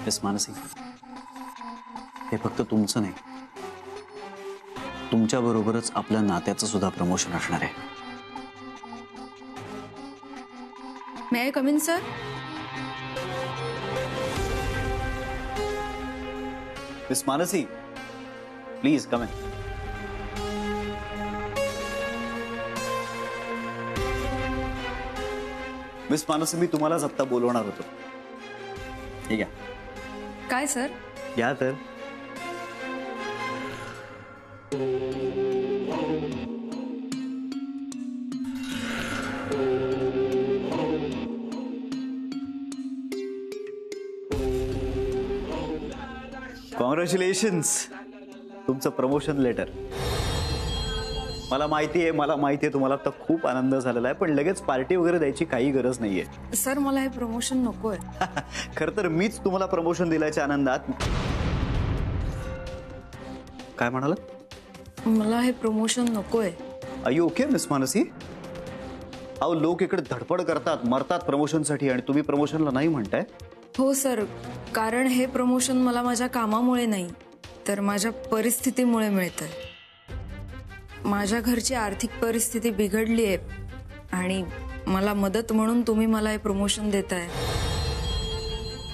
Miss Mansi, हे फक्त तुमचं नाही, तुमच्या बरोबरच आपल्या नात्याचं सुद्धा प्रमोशन असणार आहे. May I come in sir? Miss Mansi, please come in. Miss Mansi, मी तुम्हालाच आत्ता बोलवणार होतो. हे घ्या. काय सर? घ्या तर. कॉंग्रॅच्युलेशन्स, तुमचं प्रमोशन लेटर. मला माहिती आहे तुम्हाला आता खूप आनंद झालेला आहे, पण लगेच पार्टी वगैरे द्यायची काही गरज नाहीये. सर मला हे प्रमोशन नकोय. खरं तर मीच तुम्हाला प्रमोशन दिल्याच्या आनंदात. काय म्हणाल? मला हे प्रमोशन नकोय. Are you okay miss Mansi? अहो, लोक इकडे धडपड करतात, मरतात प्रमोशनसाठी, आणि तुम्ही प्रमोशनला नाही म्हणताय. हो सर, कारण हे प्रमोशन मला माझ्या कामामुळे नाही तर माझ्या परिस्थितीमुळे मिळतंय. माझ्या घरची आर्थिक परिस्थिती बिघडली आहे आणि मला मदत म्हणून तुम्ही मला हे प्रमोशन देताय.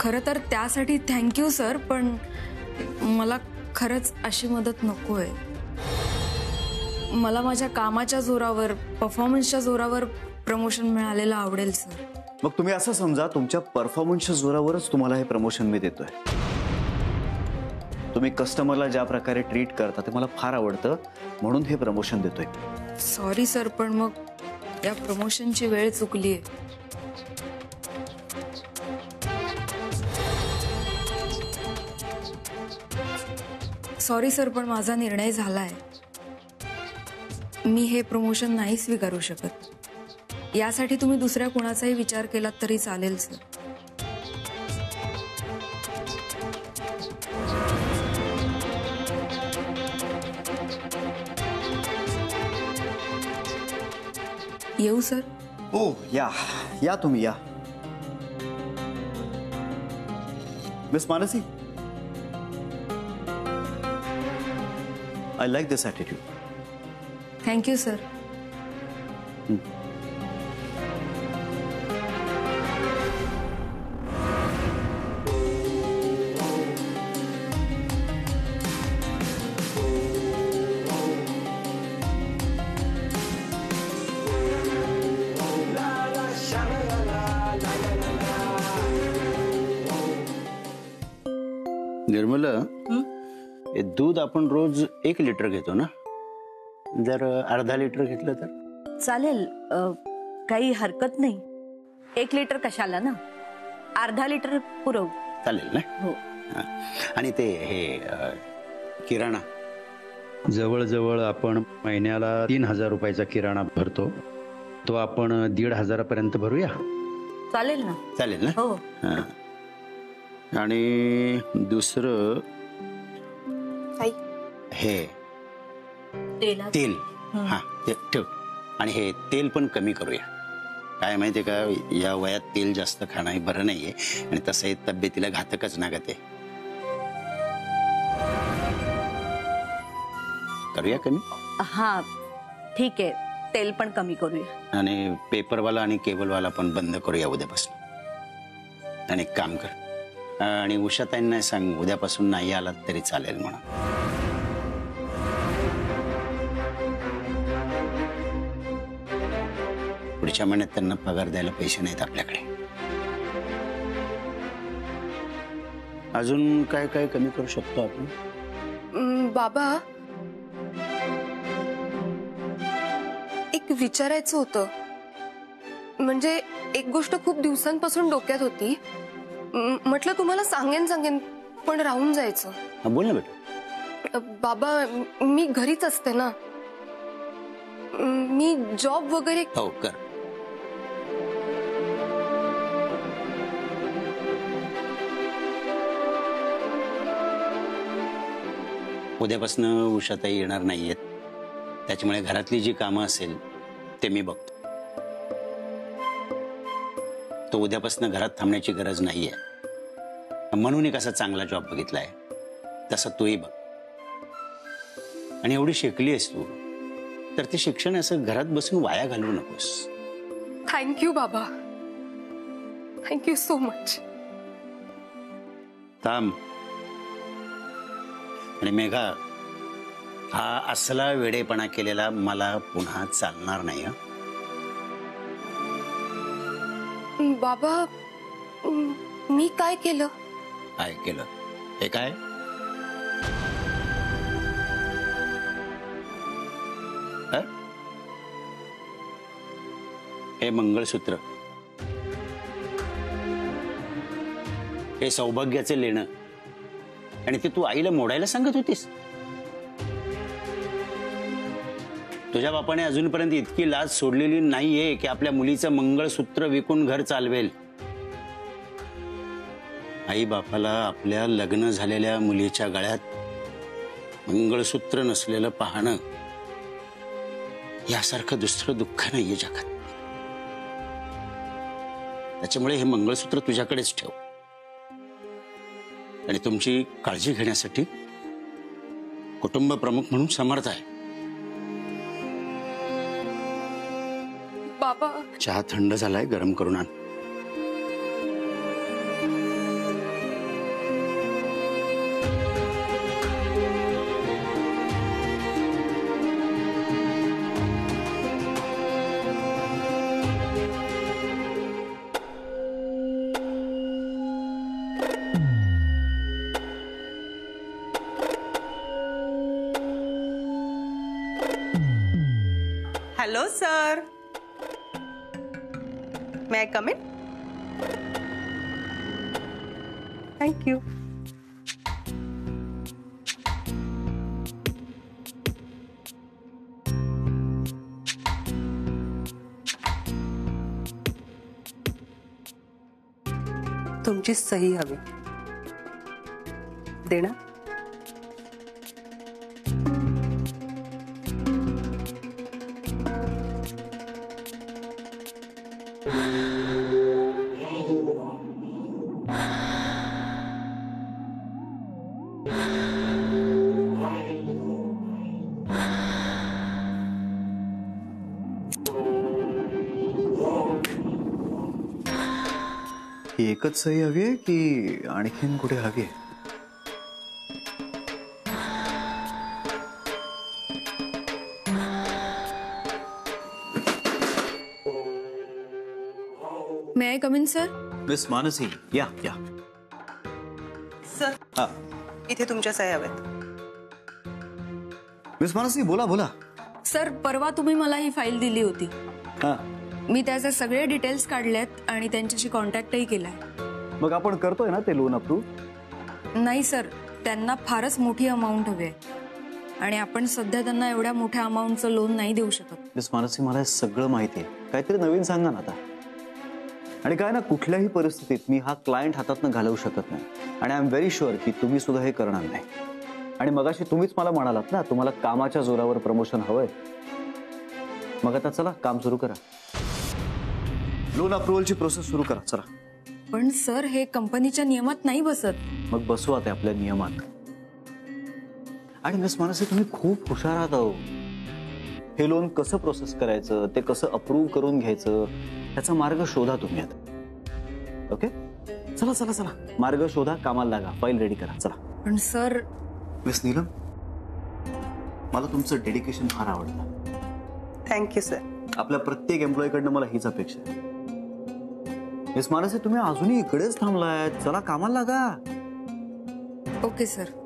खरं तर त्यासाठी थँक्यू सर, पण मला खरंच अशी मदत नकोय. मला माझ्या कामाच्या जोरावर, परफॉर्मन्सच्या जोरावर प्रमोशन मिळालेलं आवडेल सर. मग तुम्ही असं समजा, तुमच्या परफॉर्मन्सच्या जोरावरच तुम्हाला हे प्रमोशन मी देतोय. तुम्ही कस्टमरला ज्या प्रकारे ट्रीट करता ते मला फार आवडतं, म्हणून हे प्रमोशन देतोय. सॉरी सर, पण मग या प्रमोशनची वेळ चुकली आहे. सॉरी सर, पण माझा निर्णय झालाय. मी हे प्रमोशन नाही स्वीकारू शकत. यासाठी तुम्ही दुसऱ्या कुणाचाही विचार केलात तरी चालेल सर. येऊ सर? ओ या तुम्ही या. Miss Mansi, I like this attitude. Thank you sir. Nirmala, हे दूध आपण रोज 1 लिटर घेतो ना? जर अर्धा लिटर घेतलं तर चालेल, काही हरकत नाही. 1 लिटर कशाला ना, अर्धा लिटर पुरव. चालेल ना? हो. आणि ते हे किराणा, जवळजवळ आपण महिन्याला 3000 रुपयाचा किराणा भरतो, तो आपण 1500 पर्यंत भरूया. चालेल ना? चालेल ना? हो. आणि दुसरं हे तेल, हा ते ठेव. आणि हे तेल पण कमी करूया. काय माहितीये का, या वयात तेल जास्त खाणं बरं नाहीये, आणि तसंही तब्येतीला घातकच ना ग ते. करूया कमी? हा ठीक आहे, तेल पण कमी करूया. आणि पेपरवाला आणि केबलवाला पण बंद करूया उद्यापासून. आणि एक काम कर, आणि उषाताईंना सांग उद्यापासून नाही आलात तरी चालेल म्हणून. पुढच्या महिन्यात त्यांना पगार द्यायला पैसे नाहीत आपल्याकडे. अजून काय काय कमी करू शकतो आपण? बाबा, एक विचारायचं होतं. म्हणजे एक गोष्ट खूप दिवसांपासून डोक्यात होती. म्हटलं तुम्हाला सांगेन पण राहून जायचं. बोल ना बेटा. बाबा, मी घरीच असते ना. मी जॉब वगैरे. हो कर. उद्यापासून उषाताई येणार नाहीयेत, त्याच्यामुळे घरातली जी कामं असेल ते मी बघतो. तो उद्यापासून घरात थांबण्याची गरज नाहीये. म्हणून एक असा चांगला जॉब बघितलाय, तसा तूही बघ. आणि एवढी शिकली आहेस तू, तर ते शिक्षण असं घरात बसून वाया घालवू नकोस. थँक्यू बाबा, थँक्यू सो मच. थांब. आणि मेघा, हा असला वेडेपणा केलेला मला पुन्हा चालणार नाही. बाबा, मी काय केलं? काय केलं? हे काय? हे मंगळसूत्र, हे सौभाग्याचे लेणं, आणि ते तू आईला मोडायला सांगत होतीस. तुझ्या बापाने अजूनपर्यंत इतकी लाज सोडलेली नाहीये की आपल्या मुलीचं मंगळसूत्र विकून घर चालवेल. आई बापाला आपल्या लग्न झालेल्या मुलीच्या गळ्यात मंगळसूत्र नसलेलं पाहणं यासारखं दुसरं दुःख नाहीये जगात. त्याच्यामुळे हे मंगळसूत्र तुझ्याकडेच ठेव आणि तुमची काळजी घेण्यासाठी कुटुंब प्रमुख म्हणून समर्थ आहे. बाबा, चहा थंड झालाय, गरम करून आण. Hello, sir. May I come in? Thank you. तुमची सही हवी. देणार? ही एकच सही हवी आहे की आणखीन कुठे हवी आहे? May I come in sir? Miss Mansi, या या. सर, हा, इथे तुमच्या सह्या हव्यात. मिस मानसी, बोला बोला. सर, परवा तुम्ही मला ही फाईल दिली होती. हा, मी त्याचे सगळे डिटेल्स काढलेत आणि त्यांच्याशी कॉन्टॅक्टही केलाय. मग आपण करतोय ना ते लोन अप्रूव्ह? नाही सर, त्यांना फारच मोठी अमाऊंट हवी आहे आणि आपण सध्या त्यांना एवढ्या मोठ्या अमाऊंटचं लोन नाही देऊ शकत. मिस मानसी, मला हे सगळं माहिती आहे. काहीतरी नवीन सांगा ना आता. आणि काय ना, कुठल्याही परिस्थितीत मी हा क्लायंट हातातनं घालवू शकत नाही आणि आय एम व्हेरी शुअर की तुम्ही सुद्धा हे करणार नाही. आणि मगाशी तुम्हीच मला म्हणालात ना, तुम्हाला कामाच्या जोरावर प्रमोशन हवंय. मग आता चला, काम सुरू करा. लोन अप्रुव्हलची प्रोसेस सुरू करा, चला. पण सर, हे कंपनीच्या नियमात नाही बसत. मग बसू आता आपल्या नियमात. आणि मिस मानसी, तुम्ही खूप हुशार आहात अहो. हे लोन कसं प्रोसेस करायचं, ते कसं अप्रूव्ह करून घ्यायचं, त्याचा मार्ग शोधा तुम्ही आता. ओके, चला चला चला, मार्ग शोधा, कामाला लागा, फाईल रेडी करा, चला. पण सर, मिस नीलम, मला तुमचं डेडिकेशन फार आवडतं. Thank you sir. आपल्या प्रत्येक एम्प्लॉईकडनं मला हीच अपेक्षा आहे. मिस मानसी, तुम्ही अजूनही इकडेच थांबलाय, चला कामाला लागा. Okay sir.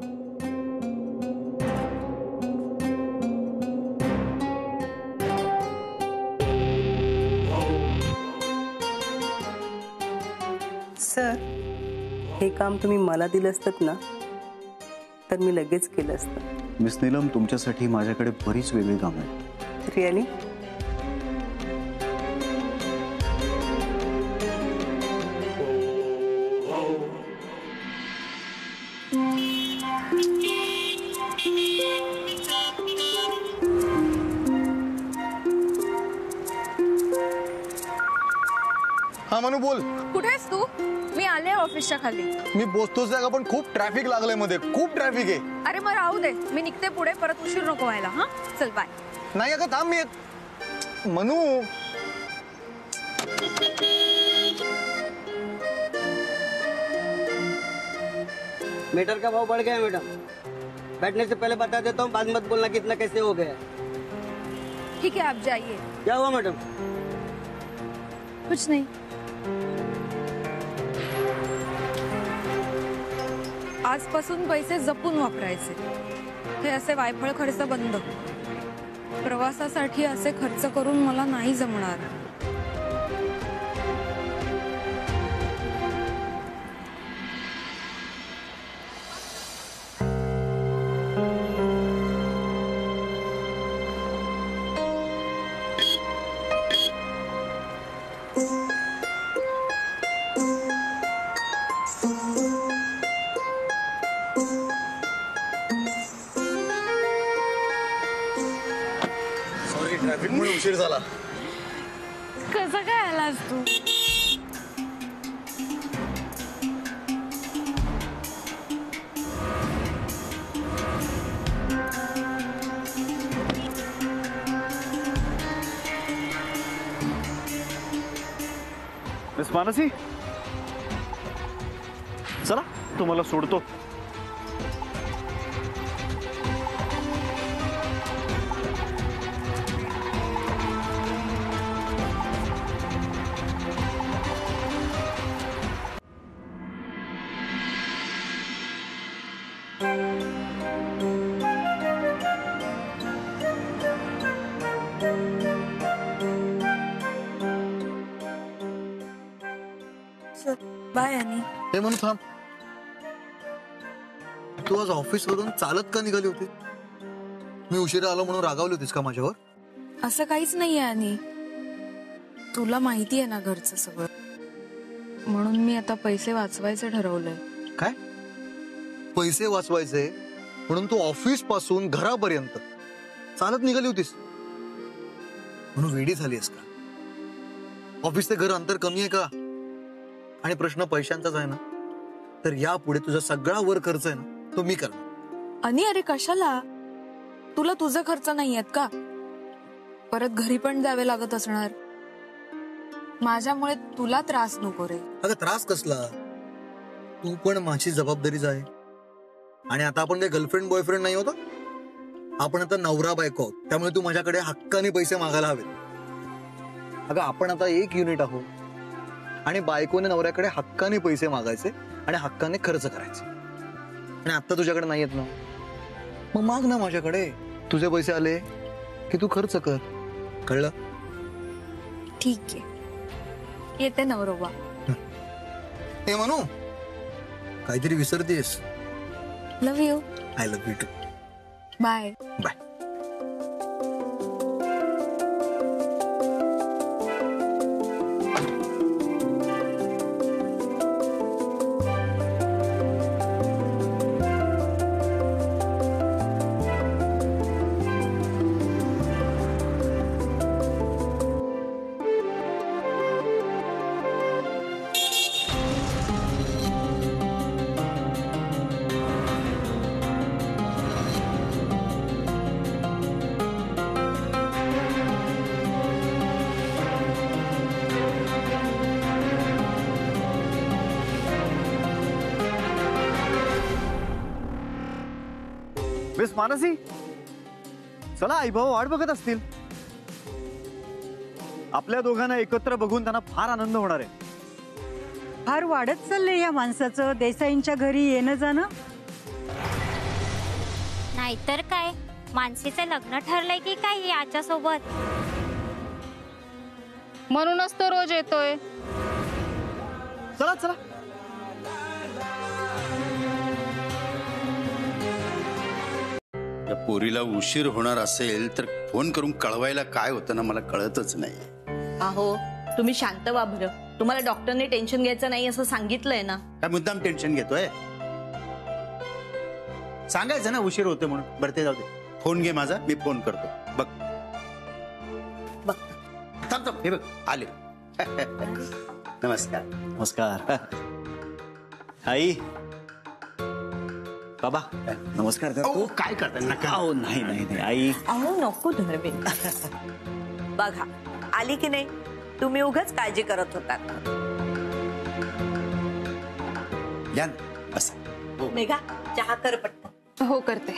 सर, हे काम तुम्ही मला दिलं असतं ना, तर मी लगेच केलं असतं. मिस नीलम, तुमच्यासाठी माझ्याकडे बरीच वेगळी कामं आहेत. रिअली? हाँ मनू बोल. कुठे आहेस तू? मी आले ऑफिसच्या खाली. मी पोचतोच आहे का, पण खूप ट्रॅफिक लागलंय मध्ये, खूप ट्रॅफिक आहे. अरे मग राहू दे, मी निघते पुढे, परत उशीर नको व्हायला. हा चल बाय. नाही अगं थांब, मी मनू. मीटर का भाव बढ़ गया है मैडम. बैठने से पहले बता देता हूँ, बाद मत बोलना कितना कैसे हो गया. ठीक है आप जाइए. क्या हुआ मैडम? कुछ नहीं. आजपासून पैसे जपून वापरायचे. हे असे वायफळ खर्च बंद. प्रवासासाठी असे खर्च करून मला नाही जमणार. सॉरी, ट्रॅफिक मुळे उशीर झाला. कसं काय आलास तू? मिस मानसी, चला तुम्हाला सोडतो. बाय आणि हे म्हणून थांब, तू आज ऑफिस वरून चालत का निघाली होती? मी उशिरा आलो म्हणून रागावली होतीस का माझ्यावर? असं काहीच नाहीये आणि तुला माहिती आहे ना घरचं सगळं, म्हणून मी आता पैसे वाचवायचे ठरवलंय. काय पैसे वाचवायचे म्हणून तू ऑफिस पासून घरापर्यंत चालत निघाली होतीस? म्हणून वेडी झालीस का? ऑफिस ते घर अंतर कमी आहे का? आणि प्रश्न पैशांचाच आहे ना, तर यापुढे तुझा सगळा वर खर्च आहे ना तो मी करणार. आणि अरे कशाला? तुला तुझा खर्च नाही आहेत का? परत घरी पण द्यावे लागत असणार. माझ्यामुळे तुला त्रास नको रे. अगं त्रास कसला? तू पण माझी जबाबदारीच आहे. आणि आता आपण काही गर्लफ्रेंड बॉयफ्रेंड नाही होता, आपण आता नवरा बायको आहोत. त्यामुळे तू माझ्याकडे हक्काने पैसे मागायला हवेत. अगं आपण आता एक युनिट आहोत आणि बायकोने नवऱ्याकडे हक्काने पैसे मागायचे आणि हक्काने खर्च करायचे. आणि आता तुझ्याकडे नाही येत ना, मग माग ना माझ्याकडे. तुझे पैसे आले की तू खर्च कर, कळलं? ठीक आहे, येते नवरोबा. हे म्हणू, काहीतरी विसरतेस. Love you. I love you too. Bye. Bye. Miss Mansi, चला आई भाऊ वाट बघत असतील. आपल्या दोघांना एकत्र बघून त्यांना फार आनंद होणार आहे. फार वाढत चाललंय या माणसाचं देसाईंच्या घरी येणं जाणं. नाहीतर काय, मानसीचं लग्न ठरलंय की काय याच्या सोबत? म्हणूनच तो रोज येतोय. चला चला. या पोरीला उशीर होणार असेल तर फोन करून कळवायला काय होतं ना, मला कळतच नाही. अहो तुम्ही शांत व्हा बरं. तुम्हाला डॉक्टरने टेन्शन घ्यायचं नाही असं सांगितलंय ना. काय मुद्दाम टेन्शन घेतोय? सांगायचं ना उशीर होते म्हणून. बरं ते जाऊ दे, फोन घे माझा, मी फोन करतो. बघ बघ थांब थांब, हे बघ आले. नमस्कार. नमस्कार. आई बाबा नमस्कार करतो. काय करता नका. अहो नाही नाही नाही आई. अहो नको धरवे. बघा आली की नाही, तुम्ही उगाच काळजी करत होतात. या बस. मेघा चहा कर पटकन. हो करते.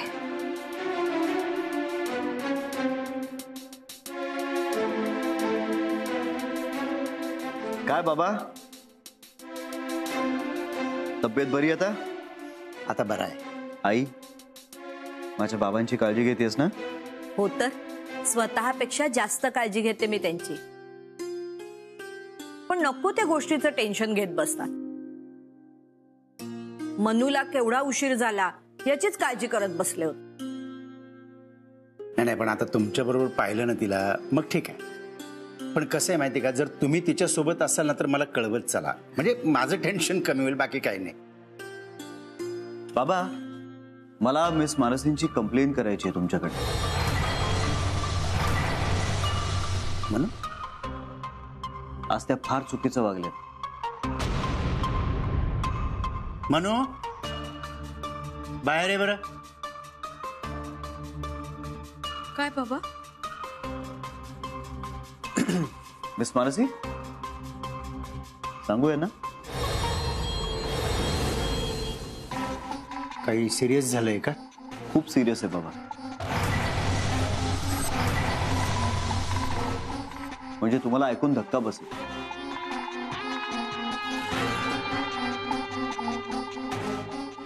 काय बाबा तब्येत बरी आता? आता बरं आहे. आई माझ्या बाबांची काळजी घेतेस ना? हो तर स्वतःपेक्षा जास्त काळजी घेते मी त्यांची. पण नको त्या गोष्टीचं टेन्शन घेत बसतात. मनूला केवढा उशीर झाला याचीच काळजी करत बसले होते. नाही पण आता तुमच्या बरोबर पाहिलं ना तिला मग ठीक आहे. पण कसं आहे माहिती का, जर तुम्ही तिच्या सोबत असाल ना तर मला कळवत चला, म्हणजे माझं टेन्शन कमी होईल, बाकी काही नाही. बाबा मला मिस मानसींची कंप्लेंट करायची आहे तुमच्याकडे. म्हणून आज त्या फार चुकीचं वागल्या. मनू बाहेर आहे बरं. काय बाबा? मिस मानसी सांगूया ना? काही सिरियस झालंय का? खूप सिरियस आहे बाबा. म्हणजे तुम्हाला ऐकून धक्का बसेल.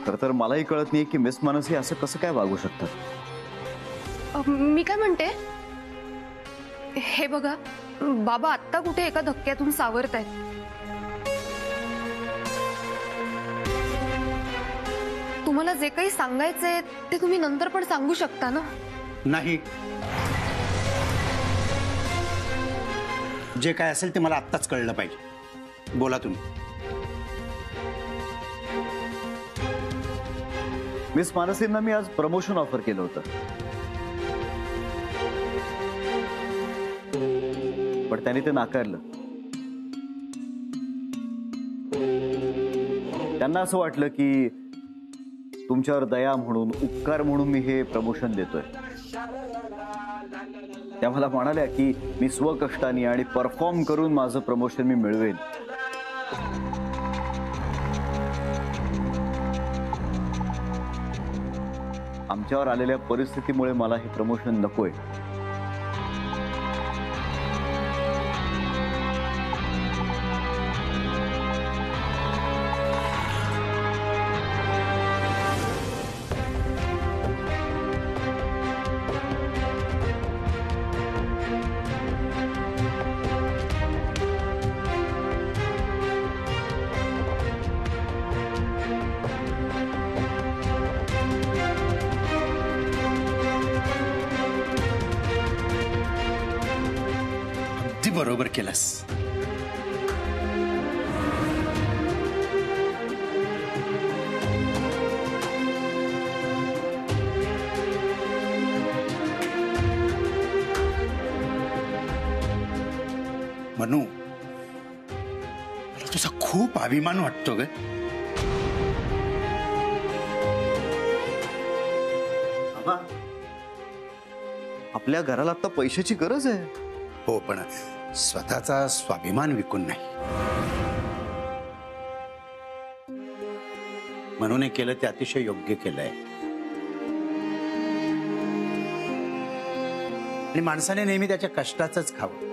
खरं तर मलाही कळत नाही की मिस मानसी असं कसं काय वागू शकतात. मी काय म्हणते, हे बघा बाबा आत्ता कुठे एका धक्क्यातून सावरत आहेत. तुम्हाला जे काही सांगायचंय ते तुम्ही नंतर पण सांगू शकता ना? नाही, जे काय असेल ते मला आत्ताच कळलं पाहिजे. बोला तुम्ही. मिस मानसींना मी आज प्रमोशन ऑफर केलं होतं, पण त्यांनी ते नाकारलं. त्यांना असं वाटलं की तुमच्यावर दया म्हणून, उपकार म्हणून मी हे प्रमोशन देतोय. त्या मला म्हणाल्या की मी स्वकष्टाने आणि परफॉर्म करून माझं प्रमोशन मी मिळवेन. आमच्यावर आलेल्या परिस्थितीमुळे मला हे प्रमोशन नकोय. बरोबर केलंस. मनू मला तुझा खूप अभिमान वाटतो ग. आपल्या घराला आता पैशाची गरज आहे. हो पण स्वतःचा स्वाभिमान विकून नाही. म्हणून केलं ते अतिशय योग्य केलंय. आणि माणसाने नेहमी त्याच्या कष्टाचंच खावं.